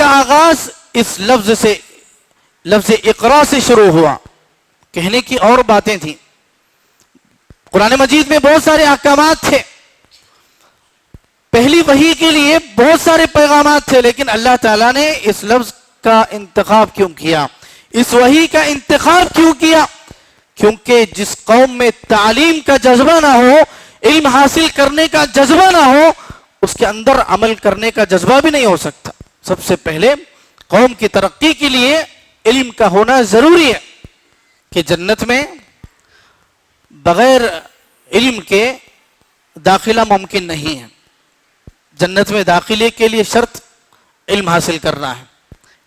کا آغاز اس لفظ اقرا سے شروع ہوا. کہنے کی اور باتیں تھیں. قرآن مجید میں بہت سارے احکامات تھے, پہلی وحی کے لیے بہت سارے پیغامات تھے, لیکن اللہ تعالیٰ نے اس لفظ کا انتخاب کیوں کیا, اس وحی کا انتخاب کیوں کیا؟ کیونکہ جس قوم میں تعلیم کا جذبہ نہ ہو, علم حاصل کرنے کا جذبہ نہ ہو, اس کے اندر عمل کرنے کا جذبہ بھی نہیں ہو سکتا. سب سے پہلے قوم کی ترقی کے لیے علم کا ہونا ضروری ہے, کہ جنت میں بغیر علم کے داخلہ ممکن نہیں ہے. جنت میں داخلے کے لیے شرط علم حاصل کرنا ہے.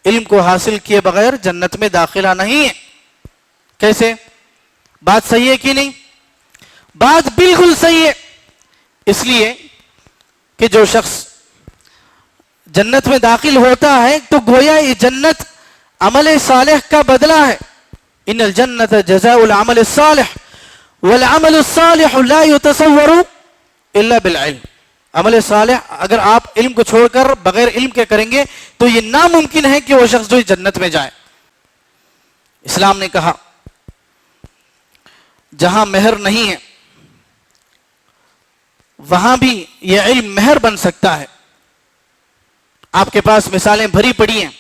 علم کو حاصل کیے بغیر جنت میں داخلہ نہیں ہے. کیسے؟ بات صحیح ہے کہ نہیں؟ بات بالکل صحیح ہے. اس لیے کہ جو شخص جنت میں داخل ہوتا ہے تو گویا یہ جنت عمل صالح کا بدلہ ہے. ان الجنت جزاء العمل الصالح والعمل الصالح لا يتصور الا بالعلم. عمل صالح اگر آپ علم کو چھوڑ کر بغیر علم کے کریں گے تو یہ ناممکن ہے کہ وہ شخص جو جنت میں جائے. اسلام نے کہا جہاں مہر نہیں ہے وہاں بھی یہ علم مہر بن سکتا ہے. آپ کے پاس مثالیں بھری پڑی ہیں.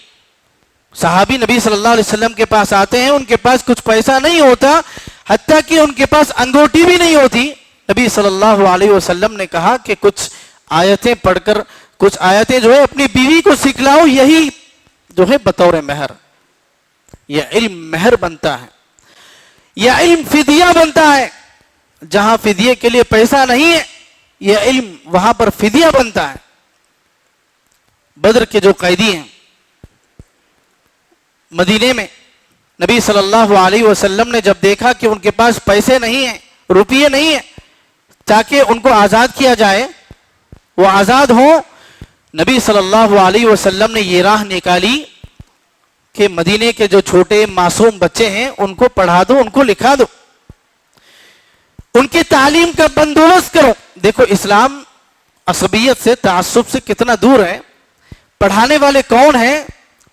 صحابی نبی صلی اللہ علیہ وسلم کے پاس آتے ہیں, ان کے پاس کچھ پیسہ نہیں ہوتا, حتیٰ کہ ان کے پاس انگوٹھی بھی نہیں ہوتی. نبی صلی اللہ علیہ وسلم نے کہا کہ کچھ آیتیں پڑھ کر, کچھ آیتیں جو ہے اپنی بیوی کو سکھلاؤ, یہی جو ہے بطور مہر. یہ علم مہر بنتا ہے, یہ علم فدیہ بنتا ہے. جہاں فدیے کے لیے پیسہ نہیں ہے, یہ علم وہاں پر فدیہ بنتا ہے. بدر کے جو قیدی ہیں مدینے میں, نبی صلی اللہ علیہ وسلم نے جب دیکھا کہ ان کے پاس پیسے نہیں ہیں, روپیے نہیں ہیں, تاکہ ان کو آزاد کیا جائے, وہ آزاد ہوں, نبی صلی اللہ علیہ وسلم نے یہ راہ نکالی کہ مدینے کے جو چھوٹے معصوم بچے ہیں ان کو پڑھا دو, ان کو لکھا دو, ان کی تعلیم کا بندوبست کرو. دیکھو اسلام عصبیت سے, تعصب سے کتنا دور ہے. پڑھانے والے کون ہیں؟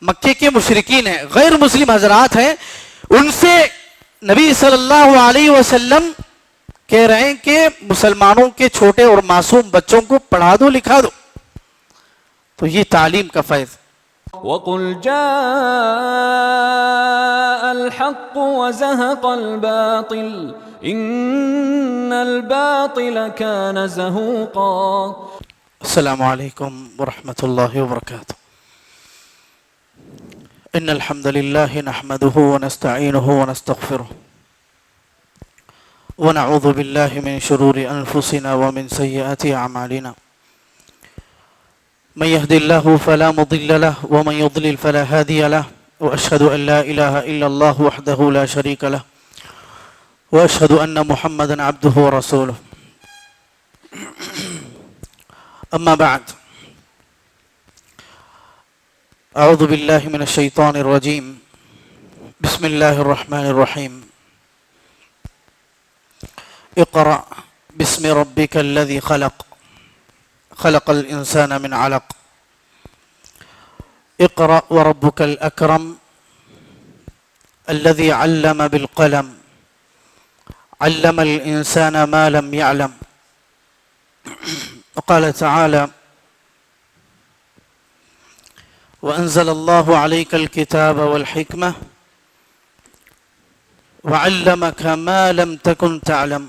مکے کے مشرکین ہیں, غیر مسلم حضرات ہیں. ان سے نبی صلی اللہ علیہ وسلم کہہ رہے ہیں کہ مسلمانوں کے چھوٹے اور معصوم بچوں کو پڑھا دو, لکھا دو. تو یہ تعلیم کا فیض. وَقُلْ جَاءَ الْحَقُّ وَزَهَقَ الْبَاطِلُ إِنَّ الْبَاطِلَ كَانَ زَهُوقًا. السلام علیکم ورحمۃ اللہ وبرکاتہ. ان الحمد للہ نحمده ونستعینه ونستغفره ونعوذ باللہ من شرور انفسنا ومن سیئات اعمالنا. من يهد الله فلا مضل له ومن يضلل فلا هادي له واشهد ان لا اله الا الله وحده لا شريك له واشهد ان محمدا عبده ورسوله. اما بعد, اعوذ باللہ من الشیطان الرجیم, بسم اللہ الرحمن الرحیم. اقرأ باسم ربک الذی خلق خلق الانسان من علق اقرأ وربک الاکرم الذی علم بالقلم علم الانسان ما لم يعلم. وقال تعالى وأنزل الله عليك الكتاب والحكمة وعلمك ما لم تكن تعلم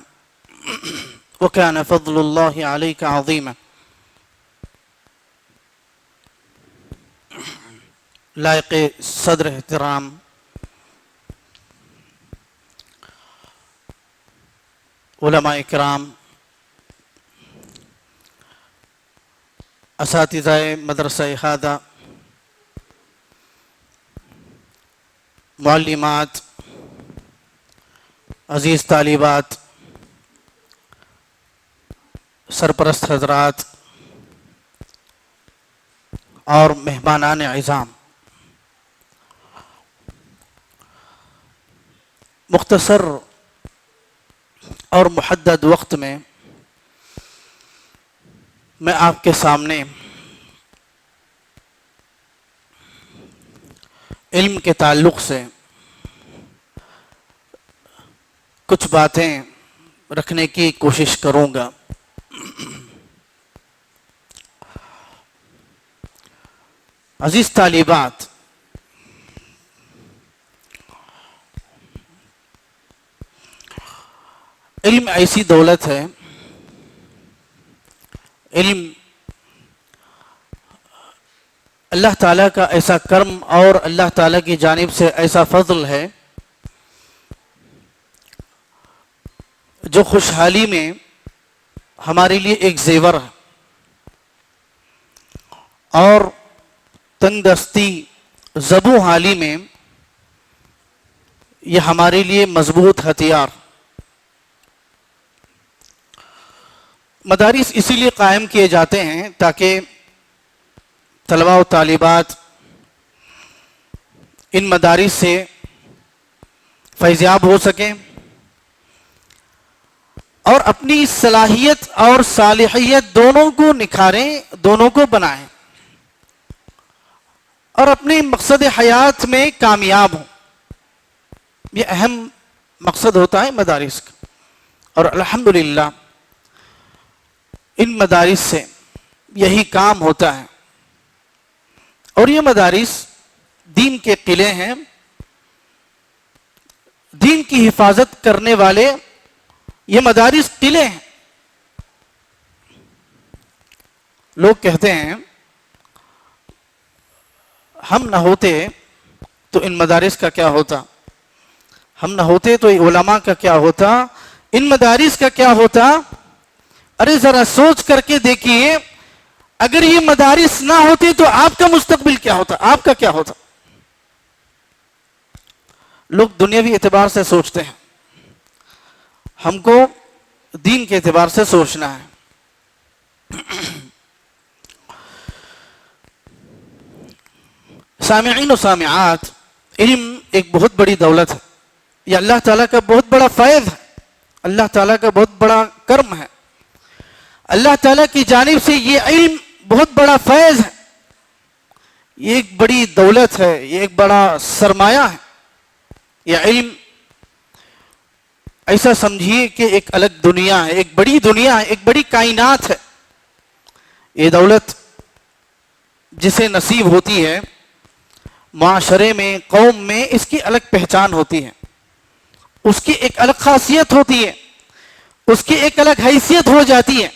وكان فضل الله عليك عظيما. لائق صدر احترام علماء اکرام, اساتذہ مدرسہ احاطہ, معلمات, عزیز طالبات, سرپرست حضرات اور مہمانان اعظام, مختصر اور محدد وقت میں میں آپ کے سامنے علم کے تعلق سے کچھ باتیں رکھنے کی کوشش کروں گا. عزیز طالبات، علم ایسی دولت ہے، علم اللہ تعالیٰ کا ایسا کرم اور اللہ تعالیٰ کی جانب سے ایسا فضل ہے جو خوشحالی میں ہمارے لیے ایک زیور ہے اور تنگ دستی زبوں حالی میں یہ ہمارے لیے مضبوط ہتھیار. مدارس اسی لیے قائم کیے جاتے ہیں تاکہ طلباء و طالبات ان مدارس سے فیضیاب ہو سکیں اور اپنی صلاحیت اور صالحیت دونوں کو نکھاریں، دونوں کو بنائیں اور اپنے مقصد حیات میں کامیاب ہوں. یہ اہم مقصد ہوتا ہے مدارس کا، اور الحمدللہ ان مدارس سے یہی کام ہوتا ہے. اور یہ مدارس دین کے قلعے ہیں، دین کی حفاظت کرنے والے یہ مدارس قلعے ہیں. لوگ کہتے ہیں ہم نہ ہوتے تو ان مدارس کا کیا ہوتا، ہم نہ ہوتے تو علماء کا کیا ہوتا، ان مدارس کا کیا ہوتا. ارے ذرا سوچ کر کے دیکھیے، اگر یہ مدارس نہ ہوتے تو آپ کا مستقبل کیا ہوتا، آپ کا کیا ہوتا. لوگ دنیاوی اعتبار سے سوچتے ہیں، ہم کو دین کے اعتبار سے سوچنا ہے. سامعین و سامعات، علم ایک بہت بڑی دولت ہے، یہ اللہ تعالیٰ کا بہت بڑا فیض ہے، اللہ تعالیٰ کا بہت بڑا کرم ہے. اللہ تعالیٰ کی جانب سے یہ علم بہت بڑا فیض ہے، یہ ایک بڑی دولت ہے، یہ ایک بڑا سرمایہ ہے. یہ علم ایسا سمجھیے کہ ایک الگ دنیا ہے، ایک بڑی دنیا ہے، ایک بڑی کائنات ہے. یہ دولت جسے نصیب ہوتی ہے، معاشرے میں، قوم میں اس کی الگ پہچان ہوتی ہے، اس کی ایک الگ خاصیت ہوتی ہے، اس کی ایک الگ حیثیت ہو جاتی ہے.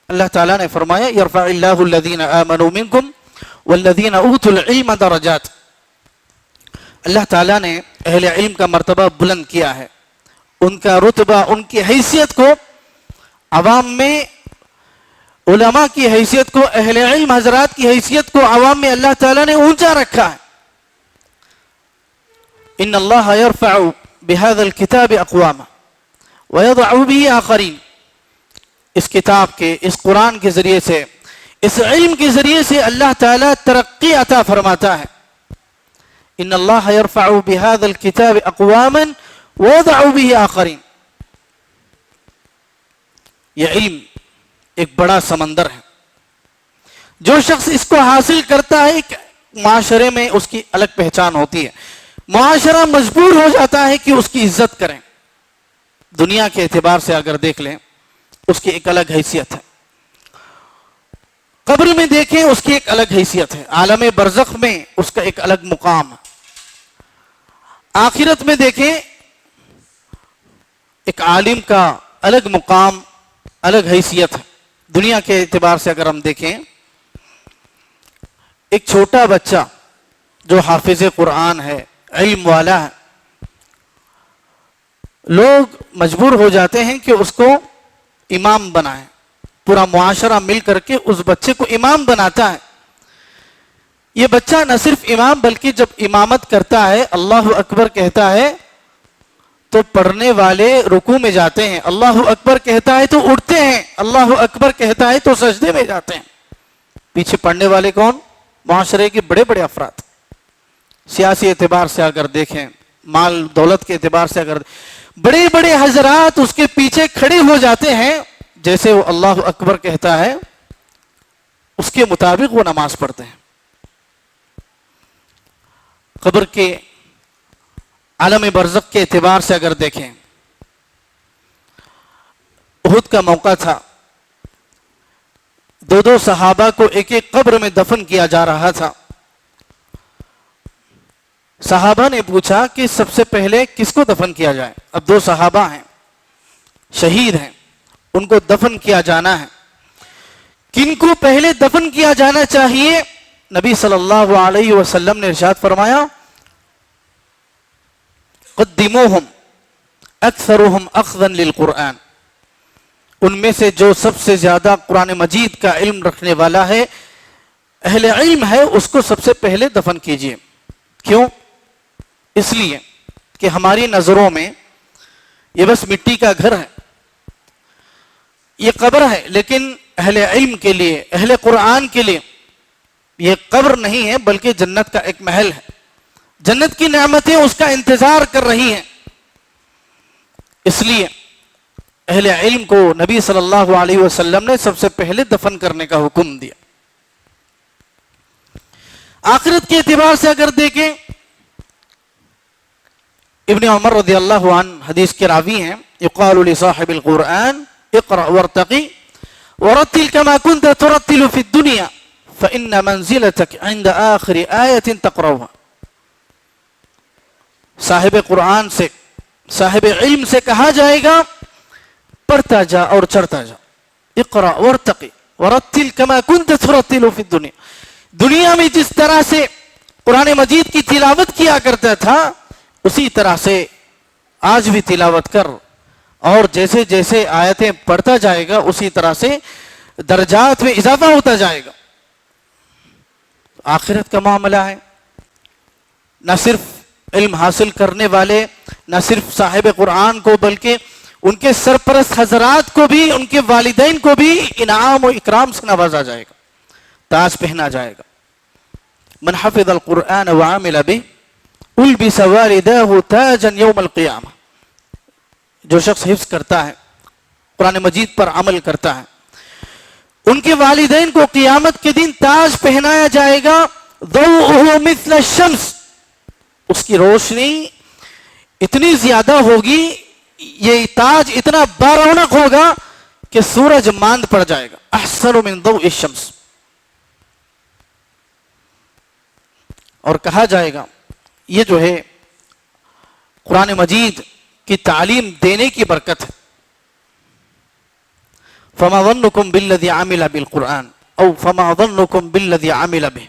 اللہ تعالیٰ نے فرمایا یرفع اللہ الذین آمنوا منکم والذین اوتوا العلم درجات. اللہ تعالیٰ نے اہل علم کا مرتبہ بلند کیا ہے، ان کا رتبہ، ان کی حیثیت کو عوام میں، علماء کی حیثیت کو، اہل علم حضرات کی حیثیت کو عوام میں اللہ تعالیٰ نے اونچا رکھا ہے. ان اللہ یرفع بهذا الكتاب اقواما ويضع به آخرین. اس کتاب کے، اس قرآن کے ذریعے سے، اس علم کے ذریعے سے اللہ تعالیٰ ترقی عطا فرماتا ہے. ان اللہ یرفع بهذا الكتاب اقواما ويضع به آخرین. یہ علم ایک بڑا سمندر ہے، جو شخص اس کو حاصل کرتا ہے ایک معاشرے میں اس کی الگ پہچان ہوتی ہے، معاشرہ مجبور ہو جاتا ہے کہ اس کی عزت کریں. دنیا کے اعتبار سے اگر دیکھ لیں اس کی ایک الگ حیثیت ہے، قبر میں دیکھیں اس کی ایک الگ حیثیت ہے، عالم برزخ میں اس کا ایک الگ مقام ہے، آخرت میں دیکھیں ایک عالم کا الگ مقام، الگ حیثیت ہے. دنیا کے اعتبار سے اگر ہم دیکھیں، ایک چھوٹا بچہ جو حافظ قرآن ہے، علم والا ہے، لوگ مجبور ہو جاتے ہیں کہ اس کو امام بنائیں. پورا معاشرہ مل کر کے اس بچے کو امام بناتا ہے. یہ بچہ نہ صرف امام بلکہ جب امامت کرتا ہے، اللہ اکبر کہتا ہے تو پڑھنے والے رکوع میں جاتے ہیں، اللہ اکبر کہتا ہے تو اٹھتے ہیں، اللہ اکبر کہتا ہے تو سجدے میں جاتے ہیں. پیچھے پڑھنے والے کون؟ معاشرے کے بڑے بڑے افراد. سیاسی اعتبار سے اگر دیکھیں، مال دولت کے اعتبار سے اگر بڑے بڑے حضرات اس کے پیچھے کھڑے ہو جاتے ہیں، جیسے وہ اللہ اکبر کہتا ہے اس کے مطابق وہ نماز پڑھتے ہیں. قبر کے عالم برزخ کے اعتبار سے اگر دیکھیں، احد کا موقع تھا، دو صحابہ کو ایک ایک قبر میں دفن کیا جا رہا تھا۔ صحابہ نے پوچھا کہ سب سے پہلے کس کو دفن کیا جائے؟ اب 2 صحابہ ہیں، شہید ہیں، ان کو دفن کیا جانا ہے، کن کو پہلے دفن کیا جانا چاہیے؟ نبی صلی اللہ علیہ وسلم نے ارشاد فرمایا، قدموہم اکثرہم اخذا للقرآن، ان میں سے جو سب سے زیادہ قرآن مجید کا علم رکھنے والا ہے، اہل علم ہے، اس کو سب سے پہلے دفن کیجیے۔ کیوں؟ اس لیے کہ ہماری نظروں میں یہ بس مٹی کا گھر ہے، یہ قبر ہے، لیکن اہل علم کے لیے، اہل قرآن کے لیے یہ قبر نہیں ہے بلکہ جنت کا ایک محل ہے، جنت کی نعمتیں اس کا انتظار کر رہی ہیں۔ اس لیے اہل علم کو نبی صلی اللہ علیہ وسلم نے سب سے پہلے دفن کرنے کا حکم دیا۔ آخرت کے اعتبار سے اگر دیکھیں، ابن عمر رضی اللہ عنہ حدیث کے راوی ہیں، یقال لصاحب القرآن اقرأ وارتقی ورتل كما كنت ترتل في الدنيا فإن منزلتك عند آخر آية تقرأها۔ صاحب قرآن سے، صاحب علم سے کہا جائے گا، پڑھتا جا اور چڑھتا جا، اقرأ وارتقی ورتل كما كنت ترتل في الدنيا، دنیا میں جس طرح سے قرآن مجید کی تلاوت کیا کرتا تھا اسی طرح سے آج بھی تلاوت کر، اور جیسے جیسے آیتیں پڑھتا جائے گا اسی طرح سے درجات میں اضافہ ہوتا جائے گا۔ آخرت کا معاملہ ہے، نہ صرف علم حاصل کرنے والے، نہ صرف صاحب قرآن کو، بلکہ ان کے سرپرست حضرات کو بھی، ان کے والدین کو بھی انعام و اکرام سے نوازا جائے گا، تاج پہنا جائے گا۔ من حفظ القرآن وعمل به البس والداه تاجا یوم القیامہ، جو شخص حفظ کرتا ہے، قرآن مجید پر عمل کرتا ہے، ان کے والدین کو قیامت کے دن تاج پہنایا جائے گا، ضوءه مثل الشمس، اس کی روشنی اتنی زیادہ ہوگی، یہ تاج اتنا بارونق ہوگا کہ سورج ماند پڑ جائے گا، احسن من ضوء الشمس۔ اور کہا جائے گا یہ جو ہے قرآن مجید کی تعلیم دینے کی برکت ہے۔ فما ظنكم بالذي عمل بالقرآن او فما ظنكم بالذي عمل به،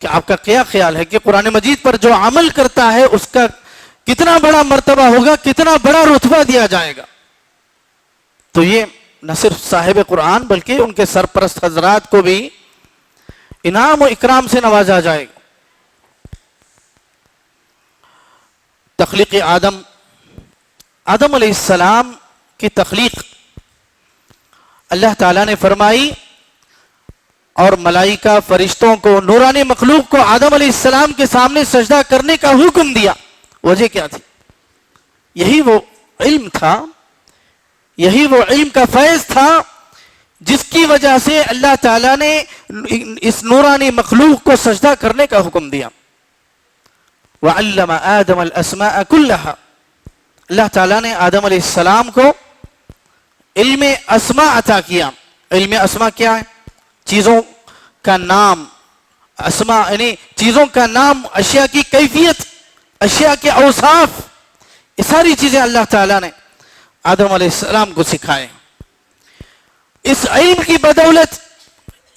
کہ آپ کا کیا خیال ہے کہ قرآن مجید پر جو عمل کرتا ہے اس کا کتنا بڑا مرتبہ ہوگا، کتنا بڑا رتبہ دیا جائے گا؟ تو یہ نہ صرف صاحب قرآن بلکہ ان کے سرپرست حضرات کو بھی انعام و اکرام سے نوازا جائے گا۔ تخلیق آدم علیہ السلام کی تخلیق اللہ تعالیٰ نے فرمائی، اور ملائکہ فرشتوں کو، نورانی مخلوق کو آدم علیہ السلام کے سامنے سجدہ کرنے کا حکم دیا۔ وجہ کیا تھی؟ یہی وہ علم تھا، یہی وہ علم کا فیض تھا جس کی وجہ سے اللہ تعالیٰ نے اس نورانی مخلوق کو سجدہ کرنے کا حکم دیا۔ وَعَلَّمَ آدَمَ الْأَسْمَاءَ كُلَّهَا، اللہ تعالیٰ نے آدم علیہ السلام کو علم اسماء عطا کیا۔ علم اسماء کیا ہے؟ چیزوں کا نام، اسماء یعنی چیزوں کا نام، اشیاء کی کیفیت، اشیاء کے اوصاف، یہ ساری چیزیں اللہ تعالیٰ نے آدم علیہ السلام کو سکھائے۔ اس علم کی بدولت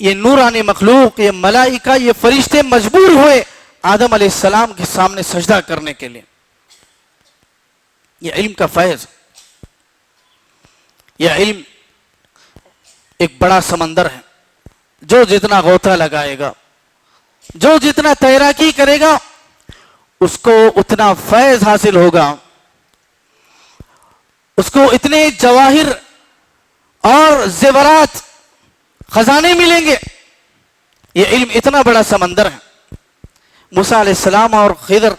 یہ نورانی مخلوق، یہ ملائکہ، یہ فرشتے مجبور ہوئے آدم علیہ السلام کے سامنے سجدہ کرنے کے لیے۔ یہ علم کا فیض، یہ علم ایک بڑا سمندر ہے، جو جتنا غوطہ لگائے گا، جو جتنا تیراکی کرے گا اس کو اتنا فیض حاصل ہوگا، اس کو اتنے جواہر اور زیورات، خزانے ملیں گے۔ یہ علم اتنا بڑا سمندر ہے۔ موسیٰ علیہ السلام اور خضر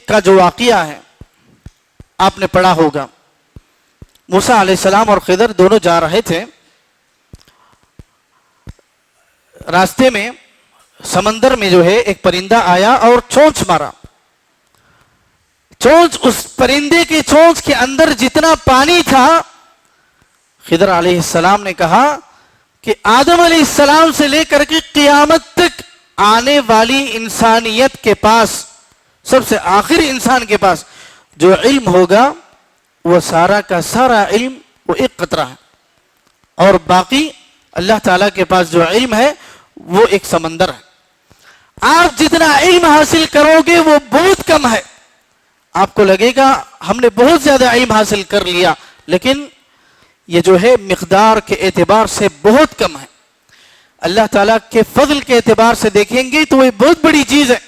کا جو واقعہ ہے آپ نے پڑھا ہوگا۔ موسیٰ علیہ السلام اور خضر دونوں جا رہے تھے، راستے میں سمندر میں جو ہے ایک پرندہ آیا اور چونچ مارا. چونچ، اس پرندے کے چونچ کے اندر جتنا پانی تھا، خضر علیہ السلام نے کہا کہ آدم علیہ السلام سے لے کر کے قیامت تک آنے والی انسانیت کے پاس، سب سے آخری انسان کے پاس جو علم ہوگا وہ سارا کا سارا علم وہ ایک قطرہ ہے، اور باقی اللہ تعالیٰ کے پاس جو علم ہے وہ ایک سمندر ہے. آپ جتنا علم حاصل کرو گے وہ بہت کم ہے. آپ کو لگے گا ہم نے بہت زیادہ علم حاصل کر لیا، لیکن یہ جو ہے مقدار کے اعتبار سے بہت کم ہے. اللہ تعالیٰ کے فضل کے اعتبار سے دیکھیں گے تو یہ بہت بڑی چیز ہے،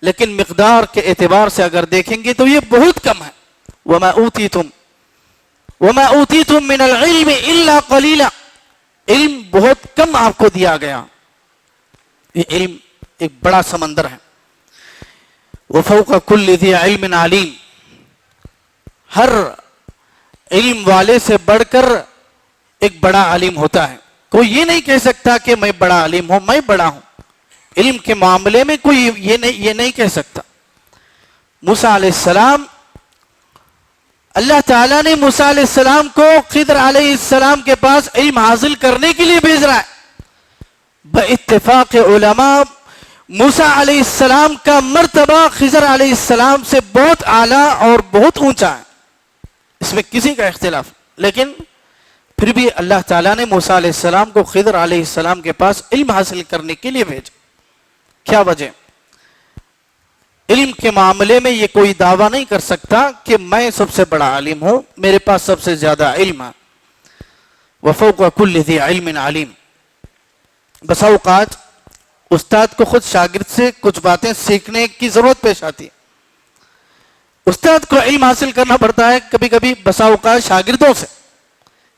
لیکن مقدار کے اعتبار سے اگر دیکھیں گے تو یہ بہت کم ہے. وَمَا أُوتِيتُم مِّنَ الْعِلْمِ إِلَّا قَلِيلًا. علم بہت کم آپ کو دیا گیا. یہ علم ایک بڑا سمندر ہے. وَفَوْقَ كُلِّ ذِي عِلْمٍ عَلِيمٍ. ہر علم والے سے بڑھ کر ایک بڑا عالم ہوتا ہے. کوئی یہ نہیں کہہ سکتا کہ میں بڑا عالم ہوں، میں بڑا ہوں. علم کے معاملے میں کوئی یہ نہیں کہہ سکتا. موسیٰ علیہ السلام، اللہ تعالیٰ نے موسیٰ علیہ السلام کو خضر علیہ السلام کے پاس علم حاصل کرنے کے لیے بھیج رہا ہے. باتفاق علماء موسیٰ علیہ السلام کا مرتبہ خضر علیہ السلام سے بہت اعلیٰ اور بہت اونچا ہے، اس میں کسی کا اختلاف. لیکن پھر بھی اللہ تعالیٰ نے موسیٰ علیہ السلام کو خضر علیہ السلام کے پاس علم حاصل کرنے کے لیے بھیجا. کیا وجہ؟ علم کے معاملے میں یہ کوئی دعویٰ نہیں کر سکتا کہ میں سب سے بڑا عالم ہوں، میرے پاس سب سے زیادہ علم ہے. وَفَوْقَ كُلِّ ذِي عِلْمٍ عَلِيمٍ. بسا اوقات استاد کو خود شاگرد سے کچھ باتیں سیکھنے کی ضرورت پیش آتی ہے. استاد کو علم حاصل کرنا پڑتا ہے کبھی کبھی بسا اوقات شاگردوں سے.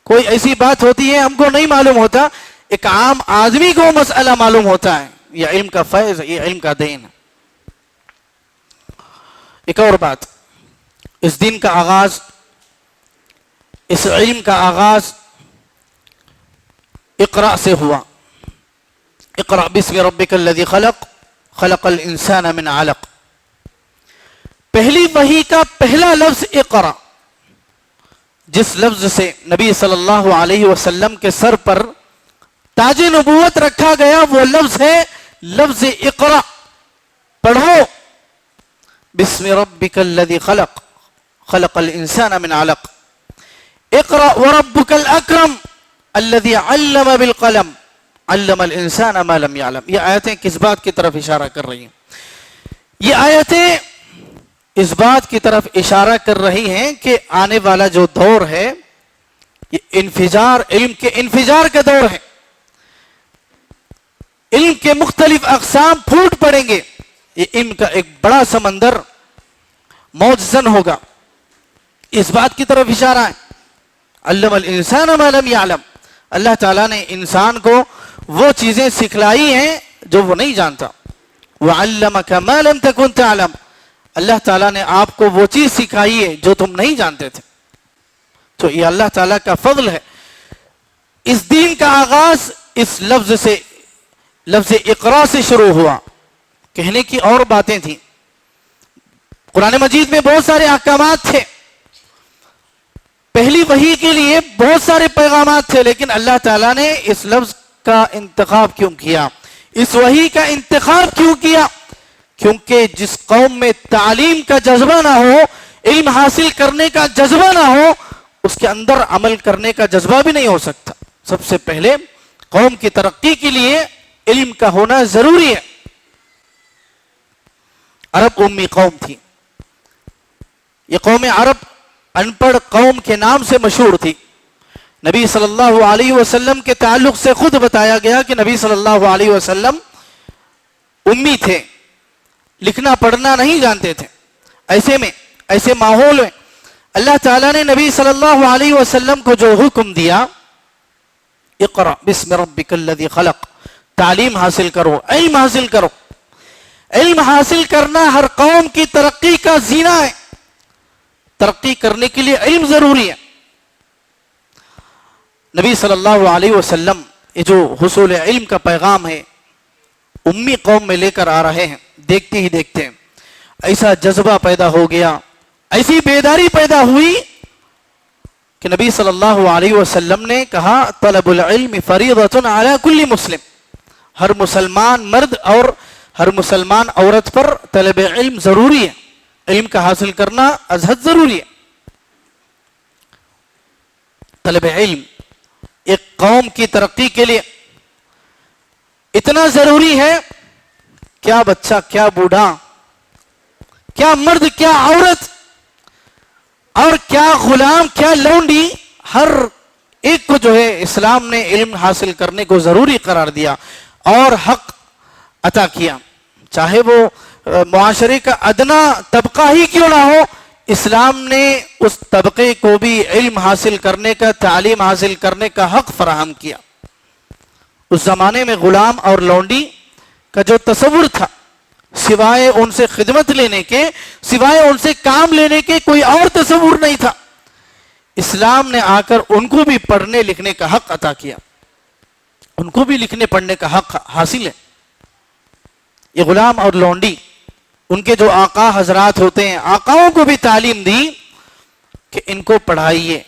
کوئی ایسی بات ہوتی ہے ہم کو نہیں معلوم ہوتا، ایک عام آدمی کو مسئلہ معلوم ہوتا ہے. یہ علم کا فیض ہے، یہ علم کا دین ہے. ایک اور بات، اس دین کا آغاز، اس علم کا آغاز اقرا سے ہوا. اقرا بسم ربک الذی خلق، خلق الانسان من علق. پہلی وحی کا پہلا لفظ اقرا، جس لفظ سے نبی صلی اللہ علیہ وسلم کے سر پر تاج نبوت رکھا گیا وہ لفظ ہے لفظ اقرا. پڑھو بسم ربک الذی خلق، خلق الانسان من علق. اقرا وربک الاکرم الذی علم بالقلم، علم الانسان ما لم يعلم. یہ آیتیں کس بات کی طرف اشارہ کر رہی ہیں؟ یہ آیتیں اس بات کی طرف اشارہ کر رہی ہیں کہ آنے والا جو دور ہے یہ انفجار، علم کے انفجار کا دور ہے. علم کے مختلف اقسام پھوٹ پڑیں گے. یہ علم کا ایک بڑا سمندر موجزن ہوگا. اس بات کی طرف اشارہ ہے. علم الانسان ما لم يعلم. اللہ تعالیٰ نے انسان کو وہ چیزیں سکھلائی ہیں جو وہ نہیں جانتا. وعلمک ما لم تکن تعلم. اللہ تعالیٰ نے آپ کو وہ چیز سکھائی ہے جو تم نہیں جانتے تھے. تو یہ اللہ تعالیٰ کا فضل ہے. اس دین کا آغاز اس لفظ سے، لفظ اقرا سے شروع ہوا. کہنے کی اور باتیں تھیں. قرآن مجید میں بہت سارے احکامات تھے، پہلی وحی کے لیے بہت سارے پیغامات تھے، لیکن اللہ تعالیٰ نے اس لفظ کا انتخاب کیوں کیا؟ اس وحی کا انتخاب کیوں کیا؟ کیونکہ جس قوم میں تعلیم کا جذبہ نہ ہو، علم حاصل کرنے کا جذبہ نہ ہو، اس کے اندر عمل کرنے کا جذبہ بھی نہیں ہو سکتا. سب سے پہلے قوم کی ترقی کے لیے علم کا ہونا ضروری ہے. عرب امی قوم تھی. یہ قوم عرب ان پڑھ قوم کے نام سے مشہور تھی. نبی صلی اللہ علیہ وسلم کے تعلق سے خود بتایا گیا کہ نبی صلی اللہ علیہ وسلم امی تھے، لکھنا پڑھنا نہیں جانتے تھے. ایسے ماحول میں اللہ تعالیٰ نے نبی صلی اللہ علیہ وسلم کو جو حکم دیا، اقرأ بسم ربک الذی خلق، تعلیم حاصل کرو، علم حاصل کرو. علم حاصل کرنا ہر قوم کی ترقی کا زینہ ہے. ترقی کرنے کے لیے علم ضروری ہے. نبی صلی اللہ علیہ وسلم یہ جو حصول علم کا پیغام ہے امی قوم میں لے کر آ رہے ہیں. دیکھتے ہی دیکھتے ایسا جذبہ پیدا ہو گیا, ایسی بیداری پیدا ہوئی کہ نبی صلی اللہ علیہ وسلم نے کہا طلب العلم فریضۃ علی کل مسلم, ہر مسلمان مرد اور ہر مسلمان عورت پر طلب علم ضروری ہے, علم کا حاصل کرنا ازحد ضروری ہے. طلب علم ایک قوم کی ترقی کے لیے اتنا ضروری ہے, کیا بچہ کیا بوڑھا کیا مرد کیا عورت اور کیا غلام کیا لونڈی, ہر ایک کو جو ہے اسلام نے علم حاصل کرنے کو ضروری قرار دیا اور حق عطا کیا, چاہے وہ معاشرے کا ادنا طبقہ ہی کیوں نہ ہو, اسلام نے اس طبقے کو بھی علم حاصل کرنے کا, تعلیم حاصل کرنے کا حق فراہم کیا. اس زمانے میں غلام اور لونڈی کا جو تصور تھا, سوائے ان سے خدمت لینے کے, سوائے ان سے کام لینے کے کوئی اور تصور نہیں تھا. اسلام نے آ کر ان کو بھی پڑھنے لکھنے کا حق عطا کیا, ان کو بھی لکھنے پڑھنے کا حق حاصل ہے. یہ غلام اور لونڈی ان کے جو آقا حضرات ہوتے ہیں, آقاؤں کو بھی تعلیم دی کہ ان کو پڑھائیے,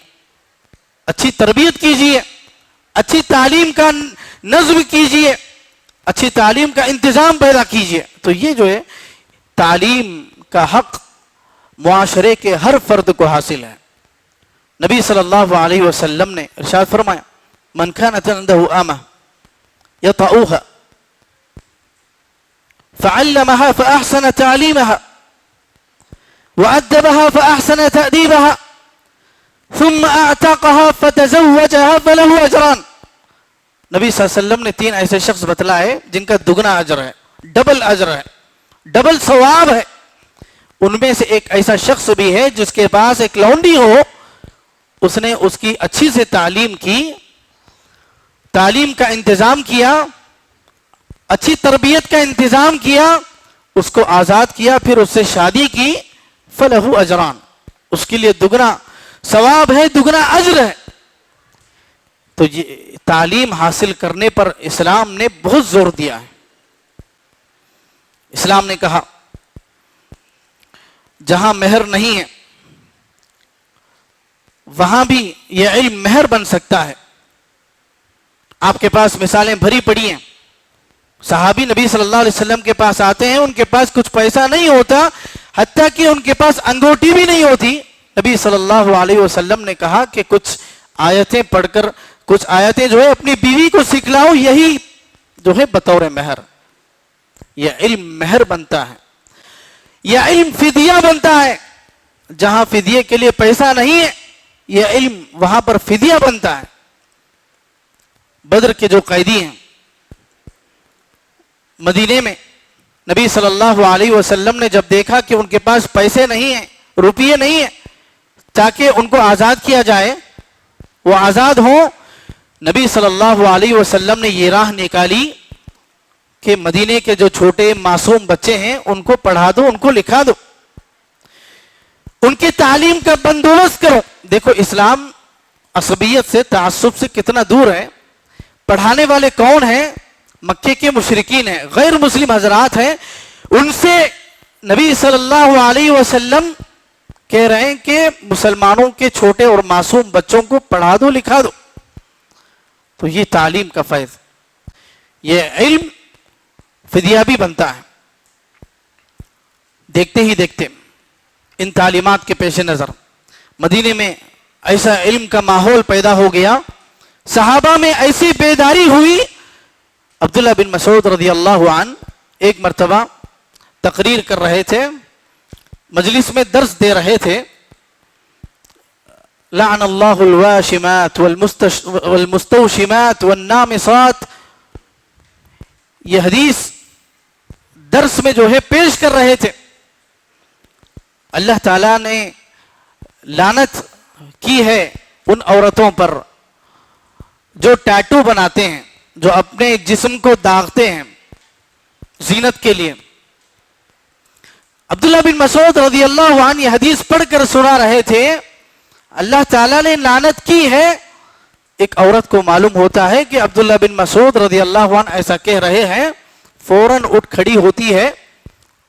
اچھی تربیت کیجیے, اچھی تعلیم کا نظم کیجیے, اچھی تعلیم کا انتظام پیدا کیجیے. تو یہ جو ہے تعلیم کا حق معاشرے کے ہر فرد کو حاصل ہے. نبی صلی اللہ علیہ وسلم نے ارشاد فرمایا من كانت عنده آمة يطأوها فعلمها فأحسن تعليمها وأدبها فأحسن تأديبها ثم أعتقها فتزوجها فله أجران. نبی صلی اللہ علیہ وسلم نے 3 ایسے شخص بتلائے جن کا دگنا اجر ہے, ڈبل اجر ہے, ڈبل ثواب ہے. ان میں سے ایک ایسا شخص بھی ہے جس کے پاس ایک لونڈی ہو, اس نے اس کی اچھی سے تعلیم کی, تعلیم کا انتظام کیا, اچھی تربیت کا انتظام کیا, اس کو آزاد کیا, پھر اس سے شادی کی, فلہو اجران, اس کے لیے دگنا ثواب ہے, دگنا اجر ہے. تو یہ تعلیم حاصل کرنے پر اسلام نے بہت زور دیا ہے. اسلام نے کہا جہاں مہر نہیں ہے وہاں بھی یہ علم مہر بن سکتا ہے. آپ کے پاس مثالیں بھری پڑی ہیں. صحابی نبی صلی اللہ علیہ وسلم کے پاس آتے ہیں, ان کے پاس کچھ پیسہ نہیں ہوتا, حتیٰ کہ ان کے پاس انگوٹی بھی نہیں ہوتی. نبی صلی اللہ علیہ وسلم نے کہا کہ کچھ آیتیں پڑھ کر, کچھ آیتیں جو ہے اپنی بیوی کو سکھلاؤ, یہی جو ہے بطور مہر. یہ علم مہر بنتا ہے, یہ علم فدیہ بنتا ہے. جہاں فدیے کے لیے پیسہ نہیں ہے, یہ علم وہاں پر فدیہ بنتا ہے. بدر کے جو قیدی ہیں مدینے میں, نبی صلی اللہ علیہ وسلم نے جب دیکھا کہ ان کے پاس پیسے نہیں ہیں, روپیے نہیں ہیں, تاکہ ان کو آزاد کیا جائے, وہ آزاد ہوں, نبی صلی اللہ علیہ وسلم نے یہ راہ نکالی کہ مدینے کے جو چھوٹے معصوم بچے ہیں ان کو پڑھا دو, ان کو لکھا دو, ان کی تعلیم کا بندوبست کرو. دیکھو اسلام عصبیت سے, تعصب سے کتنا دور ہے. پڑھانے والے کون ہیں؟ مکے کے مشرکین ہیں, غیر مسلم حضرات ہیں. ان سے نبی صلی اللہ علیہ وسلم کہہ رہے ہیں کہ مسلمانوں کے چھوٹے اور معصوم بچوں کو پڑھا دو, لکھا دو. تو یہ تعلیم کا فیض, یہ علم فدیہ بھی بنتا ہے. دیکھتے ہی دیکھتے ان تعلیمات کے پیش نظر مدینے میں ایسا علم کا ماحول پیدا ہو گیا, صحابہ میں ایسی بیداری ہوئی. عبداللہ بن مسعود رضی اللہ عنہ ایک مرتبہ تقریر کر رہے تھے, مجلس میں درس دے رہے تھے. لعن اللہ الواشمات والمستوشمات والنامصات, یہ حدیث درس میں جو ہے پیش کر رہے تھے. اللہ تعالیٰ نے لعنت کی ہے ان عورتوں پر جو ٹیٹو بناتے ہیں, جو اپنے جسم کو داغتے ہیں زینت کے لیے. عبداللہ بن مسعود رضی اللہ عنہ یہ حدیث پڑھ کر سنا رہے تھے. اللہ تعالیٰ نے لعنت کی ہے. ایک عورت کو معلوم ہوتا ہے کہ عبداللہ بن مسعود رضی اللہ عنہ ایسا کہہ رہے ہیں, فوراً اٹھ کھڑی ہوتی ہے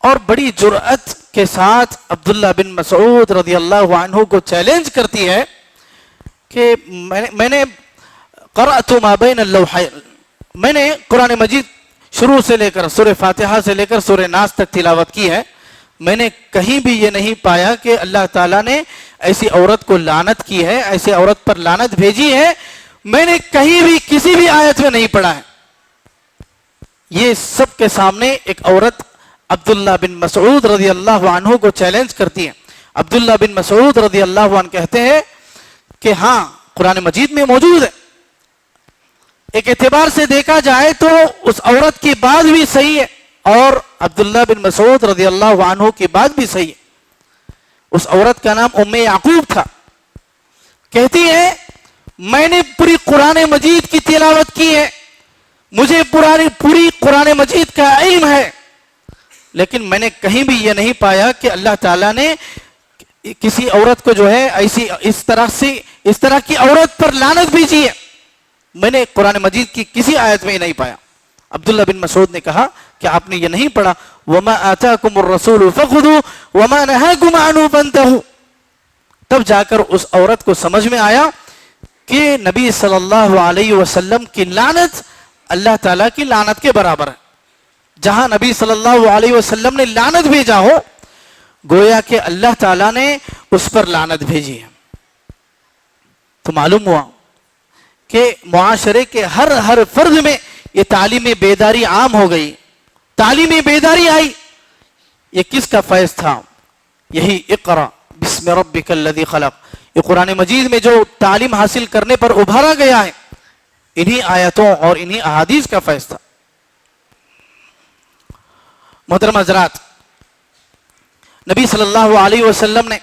اور بڑی جرأت کے ساتھ عبداللہ بن مسعود رضی اللہ عنہ کو چیلنج کرتی ہے کہ میں نے قرأت ما بین اللوحین، میں نے قرآن مجید شروع سے لے کر سورہ فاتحہ سے لے کر سورہ ناس تک تلاوت کی ہے، میں نے کہیں بھی یہ نہیں پایا کہ اللہ تعالیٰ نے ایسی عورت کو لعنت کی ہے، ایسی عورت پر لعنت بھیجی ہے، میں نے کہیں بھی کسی بھی آیت میں نہیں پڑھا ہے۔ یہ سب کے سامنے ایک عورت عبداللہ بن مسعود رضی اللہ عنہ کو چیلنج کرتی ہے۔ عبداللہ بن مسعود رضی اللہ عنہ کہتے ہیں کہ ہاں قرآن مجید میں موجود ہے، ایک اعتبار سے دیکھا جائے تو اس عورت کی بات بھی صحیح ہے اور عبداللہ بن مسعود رضی اللہ عنہ کی بات بھی صحیح ہے۔ اس عورت کا نام ام یعقوب تھا، کہتی ہے میں نے پوری قرآن مجید کی تلاوت کی ہے، مجھے پوری قرآن مجید کا علم ہے، لیکن میں نے کہیں بھی یہ نہیں پایا کہ اللہ تعالیٰ نے کسی عورت کو جو ہے اس طرح کی عورت پر لعنت بھیجی ہے، میں نے قرآن مجید کی کسی آیت میں نہیں پایا۔ عبداللہ بن مسعود نے کہا کہ آپ نے یہ نہیں پڑھا وَمَا آتَاكُمُ الرَّسُولُ فَخُذُوا وَمَا نَهَاكُمْ عَنْهُ فَانْتَهُوا، تب جا کر اس عورت کو سمجھ میں آیا کہ نبی صلی اللہ علیہ وسلم کی لعنت اللہ تعالیٰ کی لعنت کے برابر ہے۔ جہاں نبی صلی اللہ علیہ وسلم نے لعنت بھیجا ہو گویا کہ اللہ تعالیٰ نے اس پر لعنت بھیجی ہے۔ تو معلوم ہوا کہ معاشرے کے ہر فرد میں یہ تعلیم بیداری عام ہو گئی، تعلیم بیداری آئی۔ یہ کس کا فیض تھا؟ یہی اقرا بسم ربک الذی خلق، یہ قرآن مجید میں جو تعلیم حاصل کرنے پر ابھارا گیا ہے، انہی آیتوں اور انہی احادیث کا فیض تھا۔ محترم حضرات، نبی صلی اللہ علیہ وسلم نے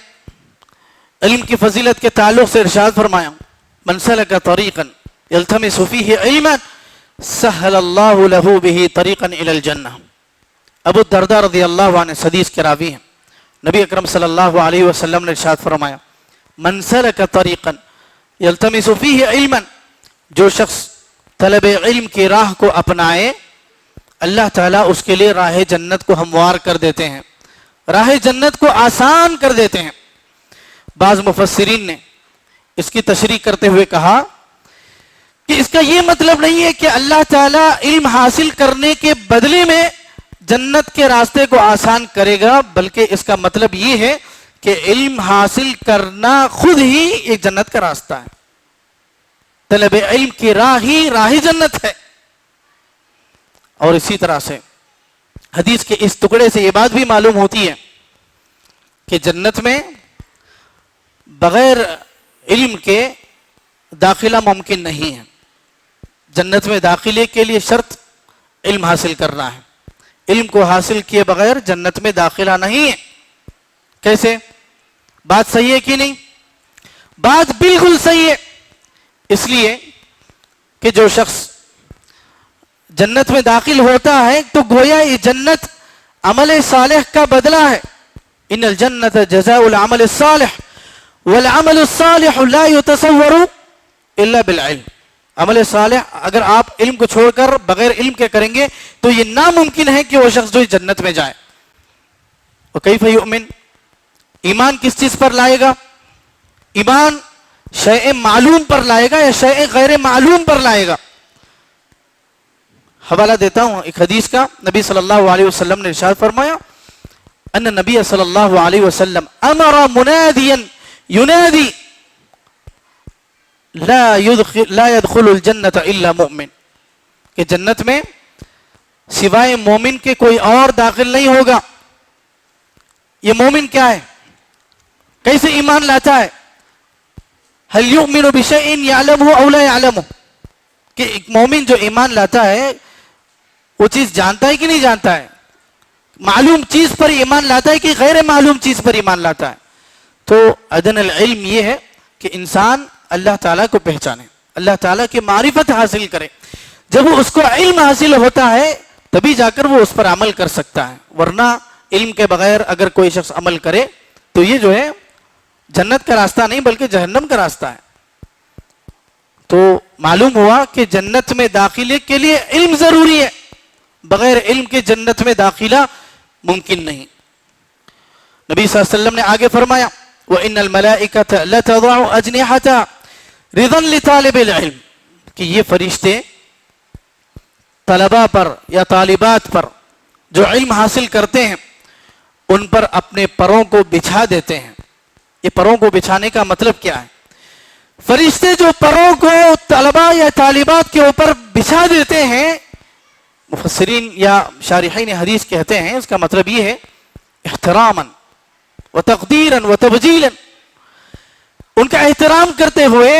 علم کی فضیلت کے تعلق سے ارشاد فرمایا من سلک طریقا یلتمس فیہ علما سہل اللہ لہ بہ طریقا الی الجنہ۔ ابو الدرداء رضی اللہ عنہ حدیث کے راوی ہیں، نبی اکرم صلی اللہ علیہ وسلم نے ارشاد فرمایا من سلک طریقا یلتمس فیہ علما، جو شخص طلب علم کی راہ کو اپنائے اللہ تعالیٰ اس کے لیے راہ جنت کو ہموار کر دیتے ہیں، راہ جنت کو آسان کر دیتے ہیں۔ بعض مفسرین نے اس کی تشریح کرتے ہوئے کہا کہ اس کا یہ مطلب نہیں ہے کہ اللہ تعالیٰ علم حاصل کرنے کے بدلے میں جنت کے راستے کو آسان کرے گا، بلکہ اس کا مطلب یہ ہے کہ علم حاصل کرنا خود ہی ایک جنت کا راستہ ہے، طلب علم کی راہ ہی راہ جنت ہے۔ اور اسی طرح سے حدیث کے اس ٹکڑے سے یہ بات بھی معلوم ہوتی ہے کہ جنت میں بغیر علم کے داخلہ ممکن نہیں ہے۔ جنت میں داخلے کے لیے شرط علم حاصل کرنا ہے، علم کو حاصل کیے بغیر جنت میں داخلہ نہیں ہے۔ کیسے؟ بات صحیح ہے کہ نہیں؟ بات بالکل صحیح ہے، اس لیے کہ جو شخص جنت میں داخل ہوتا ہے تو گویا یہ جنت عمل صالح کا بدلہ ہے۔ ان الجنت جزاء العمل الصالح والعمل الصالح لا يتصور الا بالعلم۔ عمل صالح اگر آپ علم کو چھوڑ کر بغیر علم کے کریں گے تو یہ ناممکن ہے کہ وہ شخص جو جنت میں جائے۔ وکیف یؤمن، ایمان کس چیز پر لائے گا؟ ایمان شیء معلوم پر لائے گا یا شیء غیر معلوم پر لائے گا؟ حوالہ دیتا ہوں ایک حدیث کا، نبی صلی اللہ علیہ وسلم نے ارشاد فرمایا ان نبی صلی اللہ علیہ وسلم امر منادیا ینادی لا يدخل الجنت الا مؤمن، کہ جنت میں سوائے مومن کے کوئی اور داخل نہیں ہوگا۔ یہ مومن کیا ہے؟ کیسے ایمان لاتا ہے؟ هل يؤمن بشيء يعلمه او لا يعلمه، کہ ایک مومن جو ایمان لاتا ہے وہ چیز جانتا ہے کہ نہیں جانتا ہے؟ معلوم چیز پر ایمان لاتا ہے کہ غیر معلوم چیز پر ایمان لاتا ہے؟ تو ادنی العلم یہ ہے کہ انسان اللہ تعالیٰ کو پہچانے، اللہ تعالیٰ کی معرفت حاصل کرے۔ جب اس کو علم حاصل ہوتا ہے تبھی جا کر وہ اس پر عمل کر سکتا ہے، ورنہ علم کے بغیر اگر کوئی شخص عمل کرے تو یہ جو ہے جنت کا راستہ نہیں بلکہ جہنم کا راستہ ہے۔ تو معلوم ہوا کہ جنت میں داخلے کے لیے علم ضروری ہے، بغیر علم کے جنت میں داخلہ ممکن نہیں۔ نبی صلی اللہ علیہ وسلم نے آگے فرمایا وَإِنَّ الْمَلَائِكَةَ لَتَضَعُ أَجْنِحَتَهَا رِضًا لِطَالِبِ الْعِلْمِ، کہ یہ فرشتے طلباء پر یا طالبات پر جو علم حاصل کرتے ہیں ان پر اپنے پروں کو بچھا دیتے ہیں۔ یہ پروں کو بچھانے کا مطلب کیا ہے؟ فرشتے جو پروں کو طلباء یا طالبات کے اوپر بچھا دیتے ہیں، مفسرین یا شارحین حدیث کہتے ہیں اس کا مطلب یہ ہے احتراما و تقدیرا و تبجیلا، ان کا احترام کرتے ہوئے،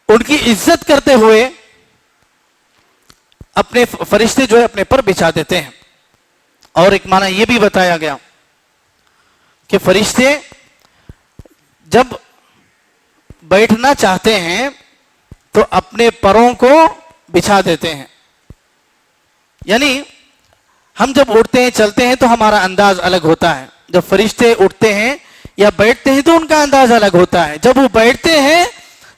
ان کی عزت کرتے ہوئے اپنے فرشتے جو ہے اپنے پر بچھا دیتے ہیں۔ اور ایک معنی یہ بھی بتایا گیا کہ فرشتے جب بیٹھنا چاہتے ہیں تو اپنے پروں کو بچھا دیتے ہیں، یعنی ہم جب اٹھتے ہیں چلتے ہیں تو ہمارا انداز الگ ہوتا ہے، جب فرشتے اٹھتے ہیں یا بیٹھتے ہیں تو ان کا انداز الگ ہوتا ہے۔ جب وہ بیٹھتے ہیں